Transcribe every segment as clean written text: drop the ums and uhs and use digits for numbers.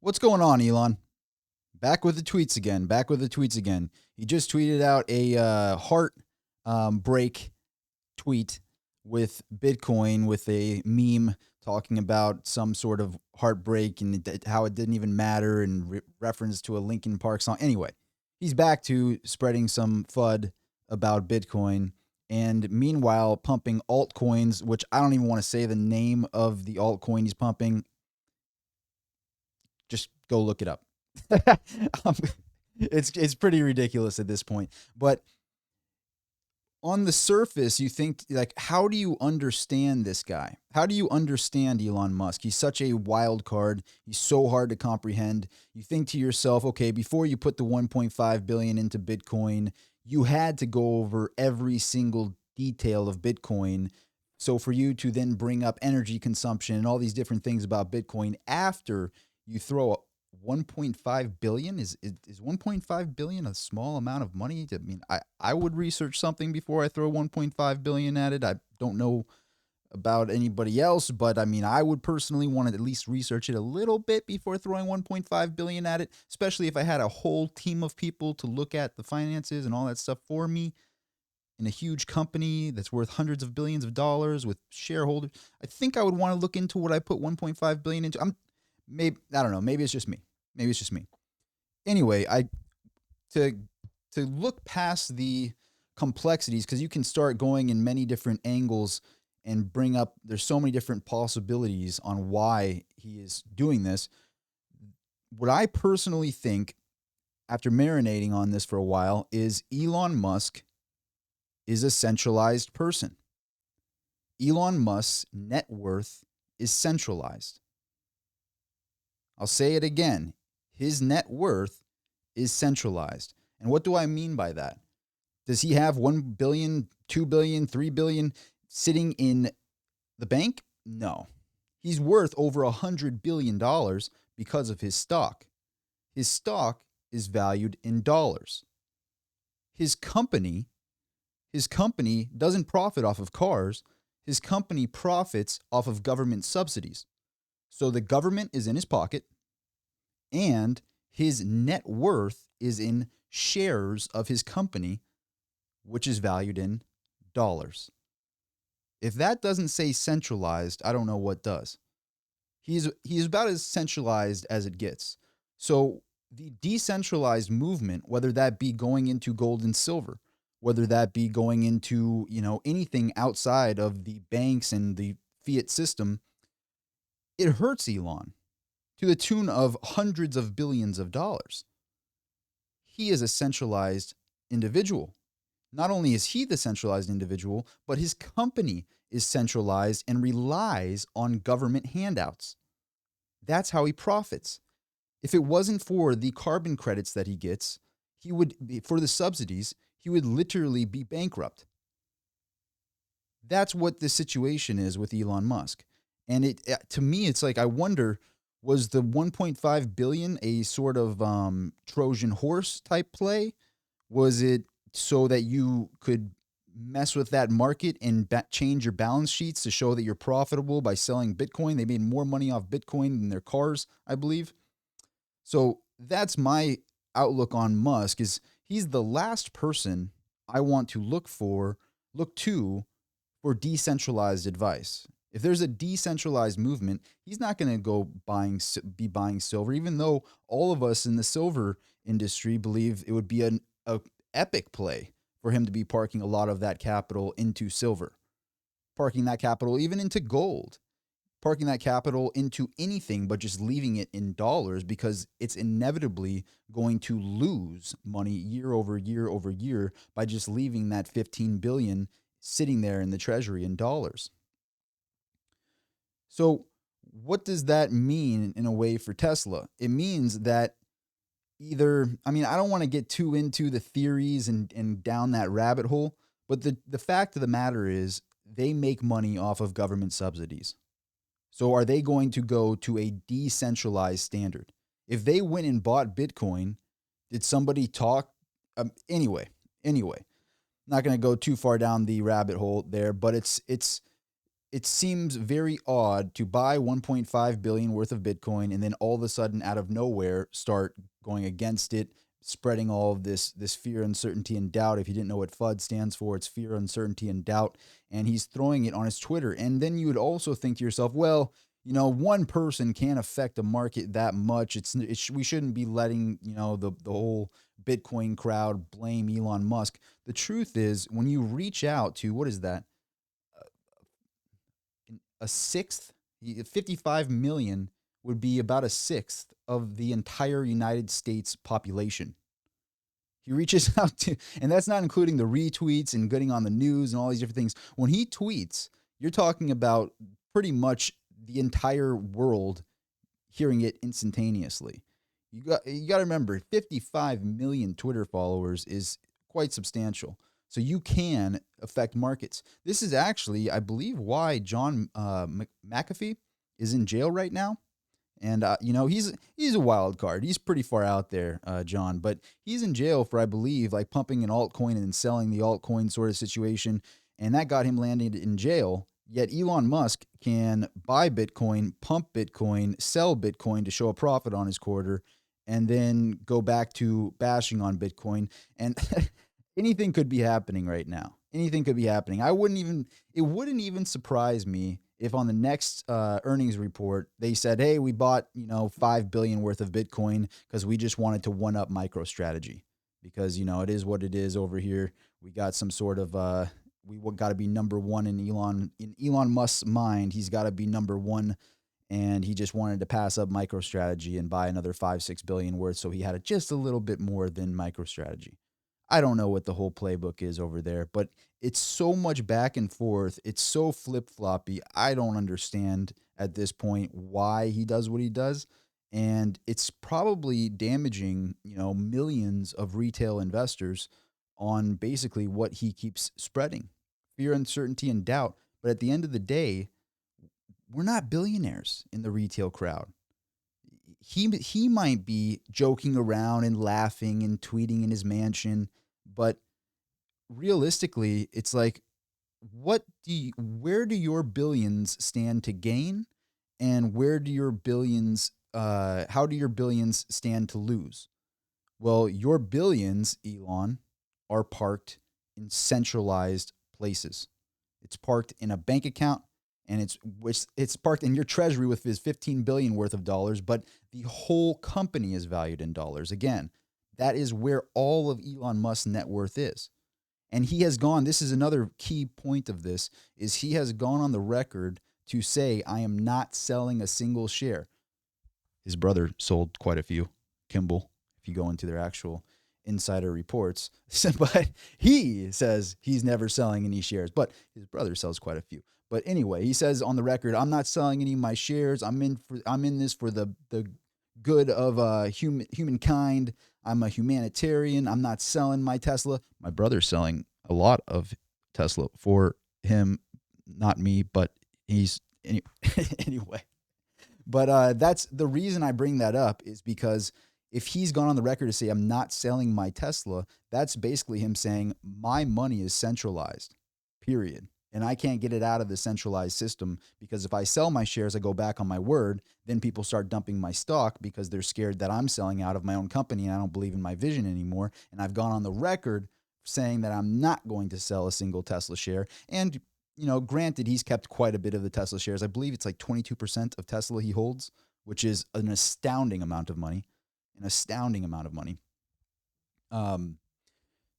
What's going on, Elon? Back with the tweets again. Back with the tweets again. He just tweeted out a heart break tweet with Bitcoin with a meme talking about some sort of heartbreak and how it didn't even matter and reference to a Linkin Park song. Anyway, he's back to spreading some FUD about Bitcoin and meanwhile pumping altcoins, which I don't even want to say the name of the altcoin he's pumping. Just go look it up. um, it's pretty ridiculous at this point. But on the surface, you think, like, how do you understand this guy? How do you understand Elon Musk? He's such a wild card. He's so hard to comprehend. You think to yourself, okay, before you put the 1.5 billion into Bitcoin, you had to go over every single detail of Bitcoin. So for you to then bring up energy consumption and all these different things about Bitcoin after you throw 1.5 billion is 1.5 billion a small amount of money? I mean, I would research something before I throw 1.5 billion at it. I don't know about anybody else, but I mean, I would personally want to at least research it a little bit before throwing 1.5 billion at it, especially if I had a whole team of people to look at the finances and all that stuff for me in a huge company that's worth hundreds of billions of dollars with shareholders. I think I would want to look into what I put 1.5 billion into. I don't know, maybe it's just me. Maybe it's just me. Anyway, I to look past the complexities, because you can start going in many different angles and bring up, there's so many different possibilities on why he is doing this. What I personally think, after marinating on this for a while, is Elon Musk is a centralized person. Elon Musk's net worth is centralized. I'll say it again. His net worth is centralized. And what do I mean by that? Does he have 1 billion, 2 billion, 3 billion sitting in the bank? No. He's worth over $100 billion because of his stock. His stock is valued in dollars. His company doesn't profit off of cars. His company profits off of government subsidies. So the government is in his pocket, and his net worth is in shares of his company, which is valued in dollars. If that doesn't say centralized, I don't know what does. He's about as centralized as it gets. So the decentralized movement, whether that be going into gold and silver, whether that be going into, anything outside of the banks and the fiat system, it hurts Elon to the tune of hundreds of billions of dollars. He is a centralized individual. Not only is he the centralized individual, but his company is centralized and relies on government handouts. That's how he profits. If it wasn't for the carbon credits that he gets, for the subsidies, he would literally be bankrupt. That's what the situation is with Elon Musk. And to me, it's like, I wonder, was the 1.5 billion a sort of Trojan horse type play? Was it so that you could mess with that market and change your balance sheets to show that you're profitable by selling Bitcoin? They made more money off Bitcoin than their cars, I believe. So that's my outlook on Musk. Is he's the last person I want to look to for decentralized advice. If there's a decentralized movement, he's not going to be buying silver, even though all of us in the silver industry believe it would be a epic play for him to be parking a lot of that capital into silver, parking that capital even into gold, parking that capital into anything but just leaving it in dollars, because it's inevitably going to lose money year over year over year by just leaving that 15 billion sitting there in the treasury in dollars. So what does that mean in a way for Tesla? It means that I don't want to get too into the theories and down that rabbit hole, but the fact of the matter is they make money off of government subsidies. So are they going to go to a decentralized standard? If they went and bought Bitcoin, did somebody talk? Anyway, not going to go too far down the rabbit hole there, but it's it seems very odd to buy 1.5 billion worth of Bitcoin and then all of a sudden out of nowhere start going against it, spreading all of this fear, uncertainty, and doubt. If you didn't know what FUD stands for, it's fear, uncertainty, and doubt. And he's throwing it on his Twitter. And then you would also think to yourself, well, one person can't affect the market that much. We shouldn't be letting the whole Bitcoin crowd blame Elon Musk. The truth is, when you reach out to what is that, a sixth, 55 million would be about a sixth of the entire United States population. He reaches out to, and that's not including the retweets and getting on the news and all these different things. When he tweets, you're talking about pretty much the entire world hearing it instantaneously. You got to remember, 55 million Twitter followers is quite substantial. So you can affect markets. This is actually, I believe, why John McAfee is in jail right now. And he's a wild card. He's pretty far out there, John. But he's in jail for, I believe, like pumping an altcoin and then selling the altcoin sort of situation, and that got him landed in jail. Yet Elon Musk can buy Bitcoin, pump Bitcoin, sell Bitcoin to show a profit on his quarter, and then go back to bashing on Bitcoin. And anything could be happening right now. Anything could be happening. It wouldn't even surprise me if on the next earnings report they said, "Hey, we bought 5 billion worth of Bitcoin because we just wanted to one up MicroStrategy because it is what it is over here. We got some sort of we got to be number one in Elon Musk's mind. He's got to be number one, and he just wanted to pass up MicroStrategy and buy another 5-6 billion worth, so he had just a little bit more than MicroStrategy." I don't know what the whole playbook is over there, but it's so much back and forth. It's so flip floppy. I don't understand at this point why he does what he does. And it's probably damaging, millions of retail investors on basically what he keeps spreading fear, uncertainty, and doubt. But at the end of the day, we're not billionaires in the retail crowd. He might be joking around and laughing and tweeting in his mansion, but realistically, it's like, where do your billions stand to gain, and where do your billions how do your billions stand to lose? Well, your billions, Elon, are parked in centralized places. It's parked in a bank account, and it's parked in your treasury with his 15 billion worth of dollars, but the whole company is valued in dollars. Again, that is where all of Elon Musk's net worth is. And he has gone, this is another key point of this, is he has gone on the record to say, I am not selling a single share. His brother sold quite a few, Kimball, if you go into their actual insider reports. But he says he's never selling any shares, but his brother sells quite a few. But anyway, he says on the record, I'm not selling any of my shares. I'm in this for the good of humankind. I'm a humanitarian. I'm not selling my Tesla. My brother's selling a lot of Tesla for him, not me, but he's anyway. But that's the reason I bring that up, is because if he's gone on the record to say, I'm not selling my Tesla, that's basically him saying my money is centralized, period. And I can't get it out of the centralized system, because if I sell my shares, I go back on my word, then people start dumping my stock because they're scared that I'm selling out of my own company and I don't believe in my vision anymore. And I've gone on the record saying that I'm not going to sell a single Tesla share. And granted, he's kept quite a bit of the Tesla shares. I believe it's like 22% of Tesla he holds, which is an astounding amount of money.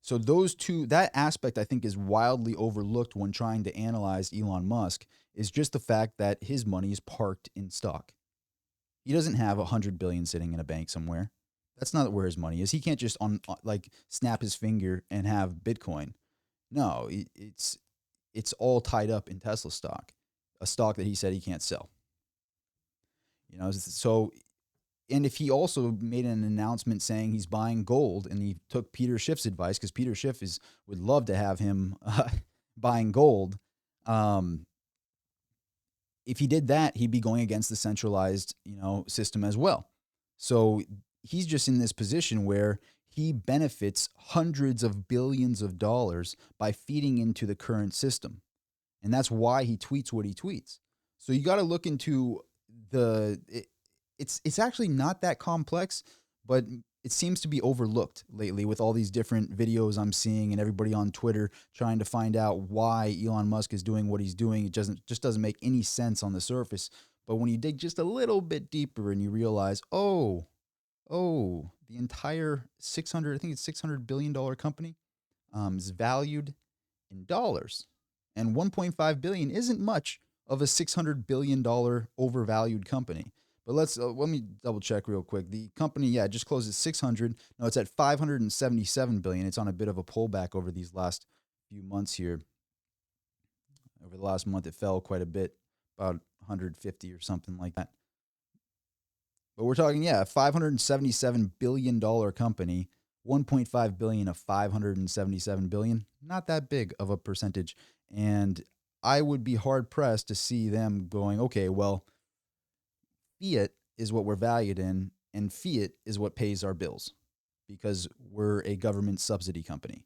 So that aspect I think is wildly overlooked when trying to analyze Elon Musk, is just the fact that his money is parked in stock. He doesn't have 100 billion sitting in a bank somewhere. That's not where his money is. He can't just like snap his finger and have Bitcoin. No, it's all tied up in Tesla stock, a stock that he said he can't sell. So, and if he also made an announcement saying he's buying gold, and he took Peter Schiff's advice, because Peter Schiff would love to have him buying gold. If he did that, he'd be going against the centralized, system as well. So he's just in this position where he benefits hundreds of billions of dollars by feeding into the current system. And that's why he tweets what he tweets. So you got to look into it's actually not that complex, but it seems to be overlooked lately with all these different videos I'm seeing and everybody on Twitter trying to find out why Elon Musk is doing what he's doing. It doesn't make any sense on the surface. But when you dig just a little bit deeper and you realize, the entire 600, I think it's $600 billion company is valued in dollars, and 1.5 billion isn't much of a $600 billion overvalued company. But let me double check real quick. The company, yeah, just closed at 600. No, it's at 577 billion. It's on a bit of a pullback over these last few months here. Over the last month, it fell quite a bit, about 150 or something like that. But we're talking, yeah, a $577 billion company, 1.5 billion of 577 billion, not that big of a percentage. And I would be hard pressed to see them going, okay, well, fiat is what we're valued in, and fiat is what pays our bills because we're a government subsidy company.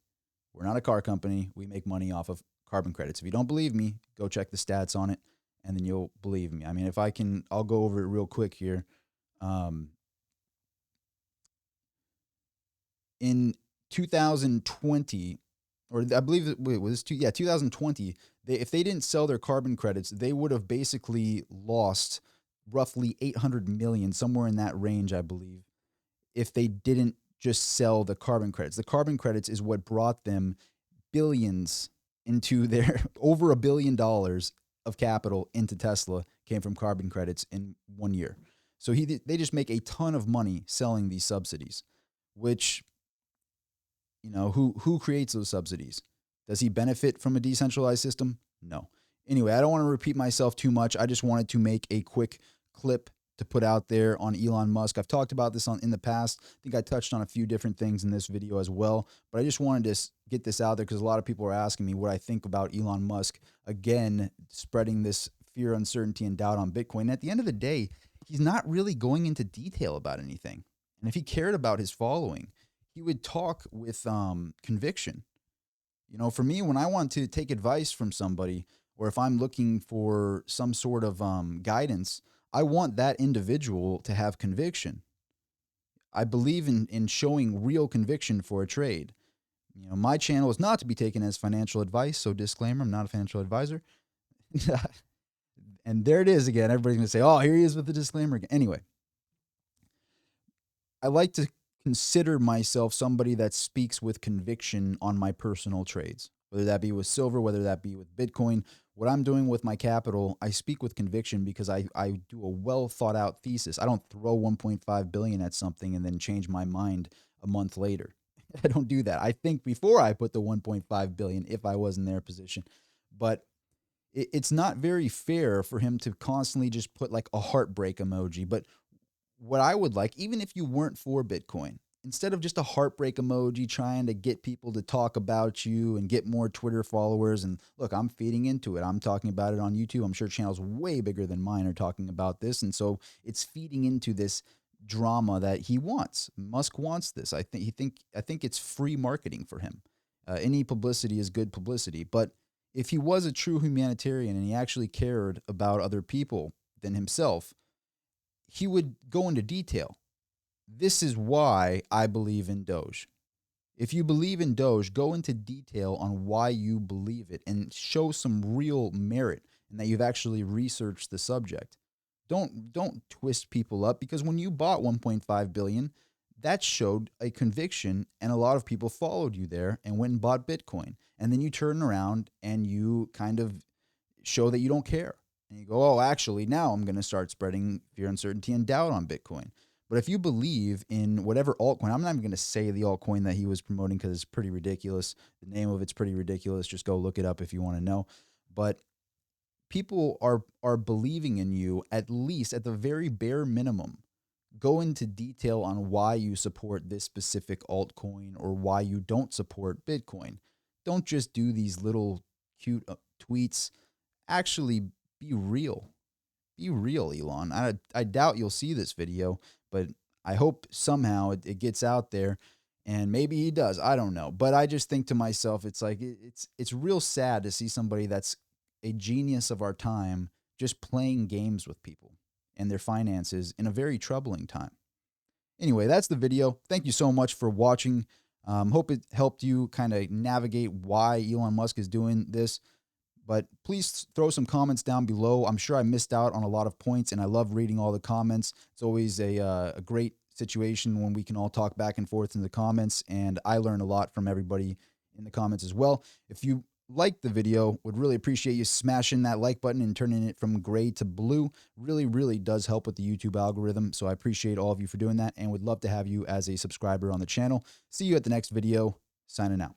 We're not a car company. We make money off of carbon credits. If you don't believe me, go check the stats on it, and then you'll believe me. I mean, if I can, I'll go over it real quick here. In 2020, or I believe it was 2020. If they didn't sell their carbon credits, they would have basically lost roughly 800 million, somewhere in that range, I believe, if they didn't just sell the carbon credits. The carbon credits is what brought them billions into their over $1 billion of capital into Tesla came from carbon credits in 1 year. So they just make a ton of money selling these subsidies, which, who creates those subsidies? Does he benefit from a decentralized system? No. Anyway, I don't want to repeat myself too much. I just wanted to make a quick clip to put out there on Elon Musk. I've talked about this in the past. I think I touched on a few different things in this video as well, but I just wanted to get this out there because a lot of people are asking me what I think about Elon Musk, again, spreading this fear, uncertainty, and doubt on Bitcoin. And at the end of the day, he's not really going into detail about anything. And if he cared about his following, he would talk with conviction. For me, when I want to take advice from somebody, or if I'm looking for some sort of guidance, I want that individual to have conviction. I believe in showing real conviction for a trade. My channel is not to be taken as financial advice, so disclaimer, I'm not a financial advisor. And there it is again. Everybody's going to say, oh, here he is with the disclaimer again. Anyway, I like to consider myself somebody that speaks with conviction on my personal trades, whether that be with silver, whether that be with Bitcoin. What I'm doing with my capital, I speak with conviction because I do a well thought out thesis. I don't throw 1.5 billion at something and then change my mind a month later. I don't do that. I think before I put the 1.5 billion if I was in their position. But it's not very fair for him to constantly just put like a heartbreak emoji. But what I would like, even if you weren't for Bitcoin, instead of just a heartbreak emoji trying to get people to talk about you and get more Twitter followers, and look, I'm feeding into it. I'm talking about it on YouTube. I'm sure channels way bigger than mine are talking about this. And so it's feeding into this drama that he wants. Musk wants this. I think it's free marketing for him. Any publicity is good publicity. But if he was a true humanitarian and he actually cared about other people than himself, he would go into detail. This is why I believe in Doge. If you believe in Doge, go into detail on why you believe it and show some real merit and that you've actually researched the subject. Don't twist people up, because when you bought 1.5 billion, that showed a conviction and a lot of people followed you there and went and bought Bitcoin. And then you turn around and you kind of show that you don't care. And you go, oh, actually, now I'm going to start spreading fear, uncertainty, and doubt on Bitcoin. But if you believe in whatever altcoin, I'm not even going to say the altcoin that he was promoting because it's pretty ridiculous. The name of it's pretty ridiculous. Just go look it up if you want to know. But people are believing in you, at least at the very bare minimum. Go into detail on why you support this specific altcoin or why you don't support Bitcoin. Don't just do these little cute tweets. Actually be real. Be real, Elon. I doubt you'll see this video, but I hope somehow it gets out there, and maybe he does. I don't know. But I just think to myself, it's like it's real sad to see somebody that's a genius of our time just playing games with people and their finances in a very troubling time. Anyway, that's the video. Thank you so much for watching. Hope it helped you kind of navigate why Elon Musk is doing this. But please throw some comments down below. I'm sure I missed out on a lot of points, and I love reading all the comments. It's always a great situation when we can all talk back and forth in the comments, and I learn a lot from everybody in the comments as well. If you liked the video, would really appreciate you smashing that like button and turning it from gray to blue. Really, really does help with the YouTube algorithm, so I appreciate all of you for doing that and would love to have you as a subscriber on the channel. See you at the next video. Signing out.